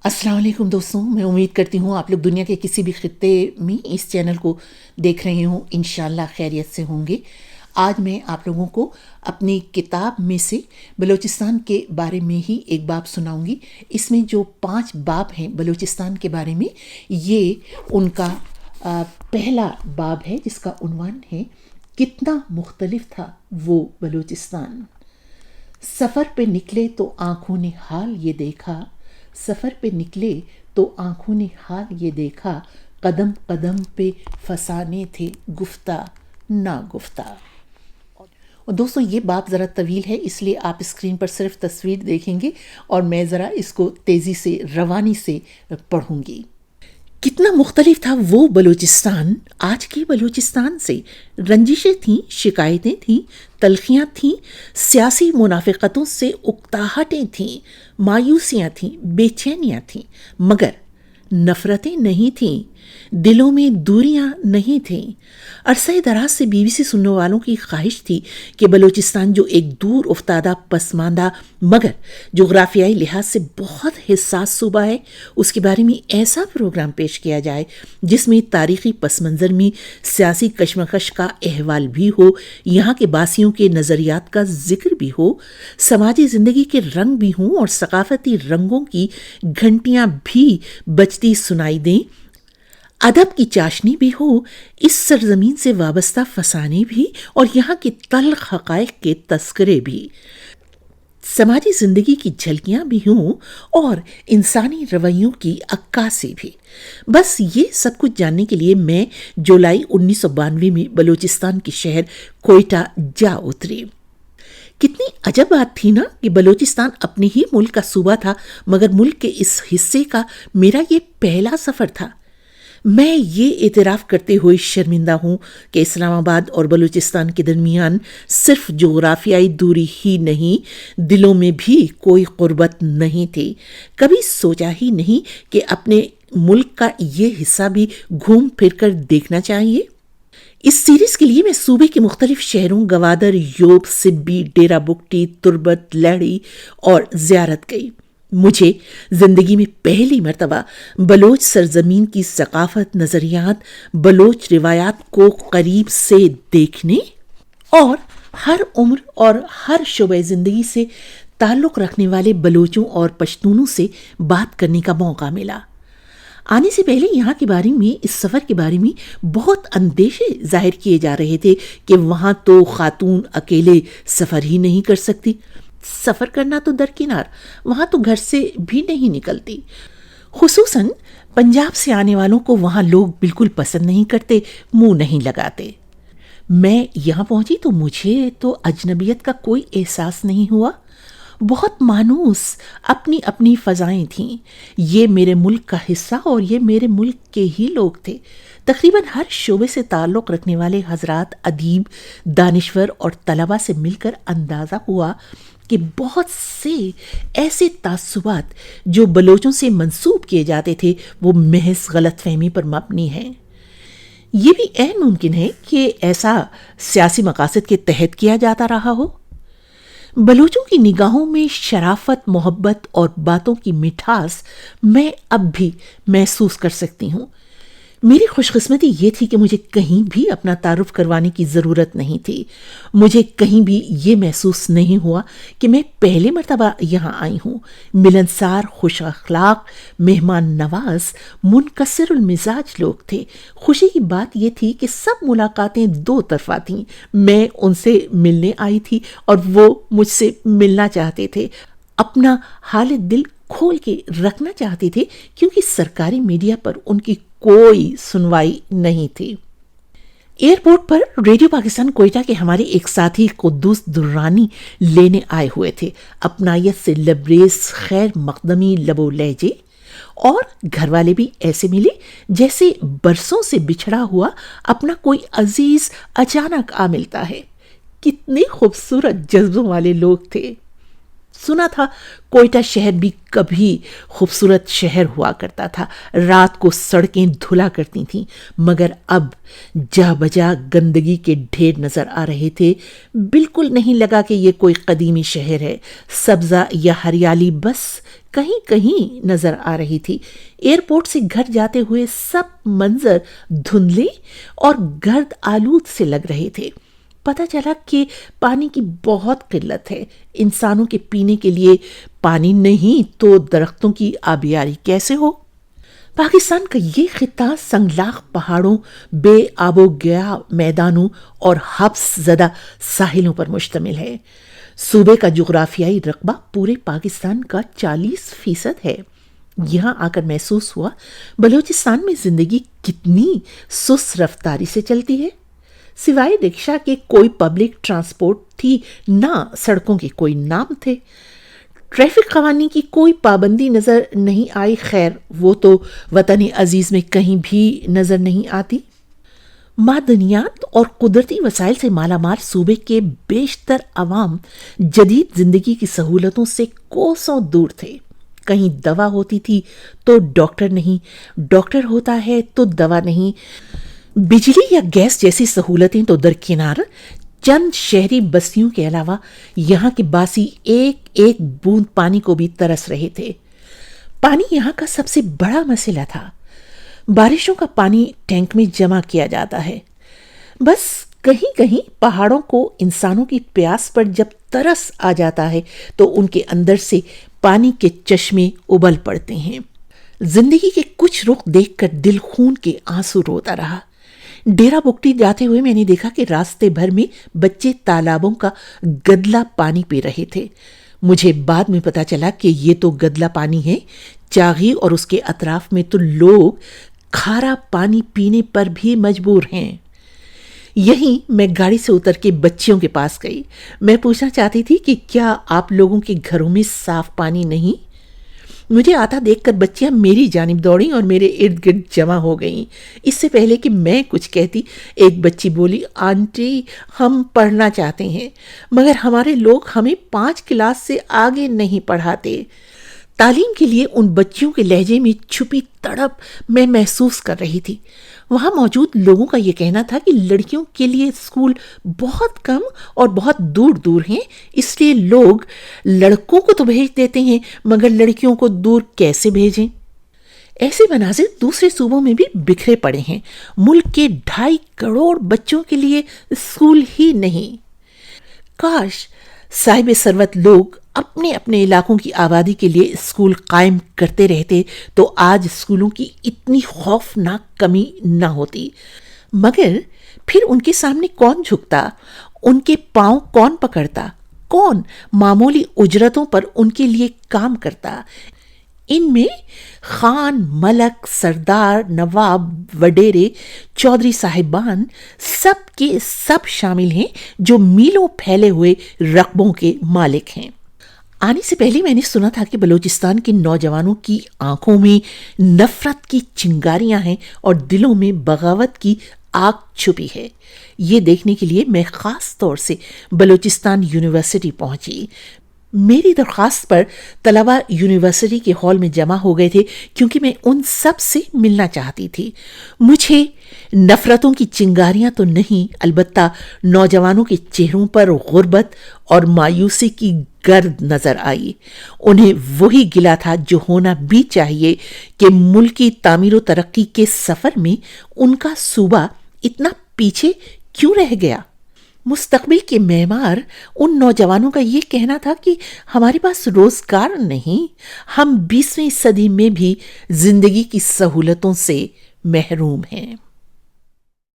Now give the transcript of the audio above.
السلام علیکم دوستوں، میں امید کرتی ہوں آپ لوگ دنیا کے کسی بھی خطے میں اس چینل کو دیکھ رہے ہوں، انشاءاللہ خیریت سے ہوں گے۔ آج میں آپ لوگوں کو اپنی کتاب میں سے بلوچستان کے بارے میں ہی ایک باب سناؤں گی۔ اس میں جو 5 باب ہیں بلوچستان کے بارے میں، یہ ان کا پہلا باب ہے جس کا عنوان ہے کتنا مختلف تھا وہ بلوچستان۔ سفر پہ نکلے تو آنکھوں نے حال یہ دیکھا، سفر پہ نکلے تو آنکھوں نے حال یہ دیکھا، قدم قدم پہ فسانے تھے گفتہ نا گفتہ۔ دوستوں یہ باب ذرا طویل ہے، اس لیے آپ اسکرین پر صرف تصویر دیکھیں گے اور میں ذرا اس کو تیزی سے روانی سے پڑھوں گی۔ کتنا مختلف تھا وہ بلوچستان آج کے بلوچستان سے۔ رنجشیں تھیں، شکایتیں تھیں، تلخیاں تھیں، سیاسی منافقتوں سے اکتاہٹیں تھیں، مایوسیاں تھیں، بے چینیاں تھیں، مگر نفرتیں نہیں تھیں، دلوں میں دوریاں نہیں تھیں۔ عرصہ دراز سے BBC سننے والوں کی خواہش تھی کہ بلوچستان جو ایک دور افتادہ پسماندہ مگر جغرافیائی لحاظ سے بہت حساس صوبہ ہے، اس کے بارے میں ایسا پروگرام پیش کیا جائے جس میں تاریخی پس منظر میں سیاسی کشمکش کا احوال بھی ہو، یہاں کے باسیوں کے نظریات کا ذکر بھی ہو، سماجی زندگی کے رنگ بھی ہوں اور ثقافتی رنگوں کی گھنٹیاں بھی بجتی سنائی دیں، ادب کی چاشنی بھی ہو، اس سرزمین سے وابستہ فسانے بھی اور یہاں کے تلخ حقائق کے تذکرے بھی، سماجی زندگی کی جھلکیاں بھی ہوں اور انسانی رویوں کی عکاسی بھی۔ بس یہ سب کچھ جاننے کے لیے میں جولائی 1992 میں بلوچستان کے شہر کوئٹہ جا اتری۔ کتنی عجب بات تھی نا کہ بلوچستان اپنے ہی ملک کا صوبہ تھا، مگر ملک کے اس حصے کا میرا یہ پہلا سفر تھا۔ میں یہ اعتراف کرتے ہوئے شرمندہ ہوں کہ اسلام آباد اور بلوچستان کے درمیان صرف جغرافیائی دوری ہی نہیں، دلوں میں بھی کوئی قربت نہیں تھی۔ کبھی سوچا ہی نہیں کہ اپنے ملک کا یہ حصہ بھی گھوم پھر کر دیکھنا چاہیے۔ اس سیریز کے لیے میں صوبے کے مختلف شہروں گوادر، یوب، سبی، ڈیرہ بگٹی، تربت، لہڑی اور زیارت گئی۔ مجھے زندگی میں پہلی مرتبہ بلوچ سرزمین کی ثقافت، نظریات، بلوچ روایات کو قریب سے دیکھنے اور ہر عمر اور ہر شعبہ زندگی سے تعلق رکھنے والے بلوچوں اور پشتونوں سے بات کرنے کا موقع ملا۔ آنے سے پہلے یہاں کے بارے میں، اس سفر کے بارے میں بہت اندیشے ظاہر کیے جا رہے تھے کہ وہاں تو خاتون اکیلے سفر ہی نہیں کر سکتی، سفر کرنا تو درکنار، وہاں تو گھر سے بھی نہیں نکلتی۔ خصوصاً پنجاب سے آنے والوں کو وہاں لوگ بالکل پسند نہیں کرتے، منہ نہیں لگاتے۔ میں یہاں پہنچی تو مجھے تو اجنبیت کا کوئی احساس نہیں ہوا۔ بہت مانوس اپنی اپنی فضائیں تھیں۔ یہ میرے ملک کا حصہ اور یہ میرے ملک کے ہی لوگ تھے۔ تقریباً ہر شعبے سے تعلق رکھنے والے حضرات، ادیب، دانشور اور طلباء سے مل کر اندازہ ہوا کہ بہت سے ایسے تعصبات جو بلوچوں سے منسوب کیے جاتے تھے وہ محض غلط فہمی پر مبنی ہیں۔ یہ بھی عین ممکن ہے کہ ایسا سیاسی مقاصد کے تحت کیا جاتا رہا ہو۔ بلوچوں کی نگاہوں میں شرافت، محبت اور باتوں کی مٹھاس میں اب بھی محسوس کر سکتی ہوں۔ میری خوش قسمتی یہ تھی کہ مجھے کہیں بھی اپنا تعارف کروانے کی ضرورت نہیں تھی۔ مجھے کہیں بھی یہ محسوس نہیں ہوا کہ میں پہلے مرتبہ یہاں آئی ہوں۔ ملنسار، خوش اخلاق، مہمان نواز، منکسر المزاج لوگ تھے۔ خوشی کی بات یہ تھی کہ سب ملاقاتیں 2 طرفہ تھیں۔ میں ان سے ملنے آئی تھی اور وہ مجھ سے ملنا چاہتے تھے، اپنا حال دل کھول کے رکھنا چاہتے تھے، کیونکہ سرکاری میڈیا پر ان کی کوئی سنوائی نہیں تھی۔ ایئرپورٹ پر ریڈیو پاکستان کوئٹہ کے ہمارے ایک ساتھی قدوس درانی لینے آئے ہوئے تھے، اپنائیت سے لبریز، خیر مقدمی لب و لہجے، اور گھر والے بھی ایسے ملے جیسے برسوں سے بچھڑا ہوا اپنا کوئی عزیز اچانک آ ملتا ہے۔ کتنے خوبصورت جذبوں والے لوگ تھے۔ سنا تھا کوئٹہ شہر بھی کبھی خوبصورت شہر ہوا کرتا تھا، رات کو سڑکیں دھلا کرتی تھیں، مگر اب جا بجا گندگی کے ڈھیر نظر آ رہے تھے۔ بالکل نہیں لگا کہ یہ کوئی قدیمی شہر ہے۔ سبزہ یا ہریالی بس کہیں کہیں نظر آ رہی تھی۔ ایئرپورٹ سے گھر جاتے ہوئے سب منظر دھندلے اور گرد آلود سے لگ رہے تھے۔ پتہ چلا کہ پانی کی بہت قلت ہے۔ انسانوں کے پینے کے لیے پانی نہیں تو درختوں کی آبیاری کیسے ہو؟ پاکستان کا یہ خطہ سنگلاخ پہاڑوں، بے آب و گیا میدانوں اور حبس زدہ ساحلوں پر مشتمل ہے۔ صوبے کا جغرافیائی رقبہ پورے پاکستان کا 40% ہے۔ یہاں آ کر محسوس ہوا بلوچستان میں زندگی کتنی سست رفتاری سے چلتی ہے۔ سوائے رکشہ کے کوئی پبلک ٹرانسپورٹ تھی نہ سڑکوں کے کوئی نام تھے۔ ٹریفک قوانین کی کوئی پابندی نظر نہیں آئی، خیر وہ تو وطن عزیز میں کہیں بھی نظر نہیں آتی۔ معدنیات اور قدرتی وسائل سے مالا مال صوبے کے بیشتر عوام جدید زندگی کی سہولتوں سے کوسوں دور تھے۔ کہیں دوا ہوتی تھی تو ڈاکٹر نہیں، ڈاکٹر ہوتا ہے تو دوا نہیں، بجلی یا گیس جیسی سہولتیں تو درکنار۔ چند شہری بستیوں کے علاوہ یہاں کے باسی ایک ایک بوند پانی کو بھی ترس رہے تھے۔ پانی یہاں کا سب سے بڑا مسئلہ تھا۔ بارشوں کا پانی ٹینک میں جمع کیا جاتا ہے، بس کہیں کہیں پہاڑوں کو انسانوں کی پیاس پر جب ترس آ جاتا ہے تو ان کے اندر سے پانی کے چشمے ابل پڑتے ہیں۔ زندگی کے کچھ رخ دیکھ کر دل خون کے آنسو روتا رہا۔ ڈیرا بگٹی جاتے ہوئے میں نے دیکھا کہ راستے بھر میں بچے تالابوں کا گدلا پانی پی رہے تھے۔ مجھے بعد میں پتا چلا کہ یہ تو گدلا پانی ہے۔ چاغی اور اس کے اطراف میں تو لوگ کھارا پانی پینے پر بھی مجبور ہیں۔ یہیں میں گاڑی سے اتر کے بچیوں کے پاس گئی۔ میں پوچھنا چاہتی تھی کہ کیا آپ لوگوں کے گھروں میں صاف پانی نہیں؟ مجھے آتا دیکھ کر بچیاں میری جانب دوڑیں اور میرے ارد گرد جمع ہو گئیں۔ اس سے پہلے کہ میں کچھ کہتی، ایک بچی بولی، آنٹی ہم پڑھنا چاہتے ہیں مگر ہمارے لوگ ہمیں 5 کلاس سے آگے نہیں پڑھاتے۔ تعلیم کے لیے ان بچیوں کے لہجے میں چھپی تڑپ میں محسوس کر رہی تھی۔ وہاں موجود لوگوں کا یہ کہنا تھا کہ لڑکیوں کے لیے اسکول بہت کم اور بہت دور دور ہیں، اس لیے لوگ لڑکوں کو تو بھیج دیتے ہیں مگر لڑکیوں کو دور کیسے بھیجیں؟ ایسے مناظر دوسرے صوبوں میں بھی بکھرے پڑے ہیں۔ ملک کے 2.5 کروڑ بچوں کے لیے اسکول ہی نہیں۔ کاش صاحب ثروت لوگ اپنے اپنے علاقوں کی آبادی کے لیے اسکول قائم کرتے رہتے تو آج اسکولوں کی اتنی خوفناک کمی نہ ہوتی۔ مگر پھر ان کے سامنے کون جھکتا؟ ان کے پاؤں کون پکڑتا؟ کون معمولی اجرتوں پر ان کے لیے کام کرتا؟ ان میں خان، ملک، سردار، نواب، وڈیرے، چودھری صاحبان سب کے سب شامل ہیں جو میلوں پھیلے ہوئے رقبوں کے مالک ہیں۔ آنے سے پہلے میں نے سنا تھا کہ بلوچستان کے نوجوانوں کی آنکھوں میں نفرت کی چنگاریاں ہیں اور دلوں میں بغاوت کی آگ چھپی ہے۔ یہ دیکھنے کے لیے میں خاص طور سے بلوچستان یونیورسٹی پہنچی۔ میری درخواست پر طلبہ یونیورسٹی کے ہال میں جمع ہو گئے تھے کیونکہ میں ان سب سے ملنا چاہتی تھی۔ مجھے نفرتوں کی چنگاریاں تو نہیں، البتہ نوجوانوں کے چہروں پر غربت اور مایوسی کی گرد نظر آئی۔ انہیں وہی گلہ تھا جو ہونا بھی چاہیے کہ ملکی تعمیر و ترقی کے سفر میں ان کا صوبہ اتنا پیچھے کیوں رہ گیا۔ مستقبل کے معمار ان نوجوانوں کا یہ کہنا تھا کہ ہمارے پاس روزگار نہیں، ہم 20ویں صدی میں بھی زندگی کی سہولتوں سے محروم ہیں۔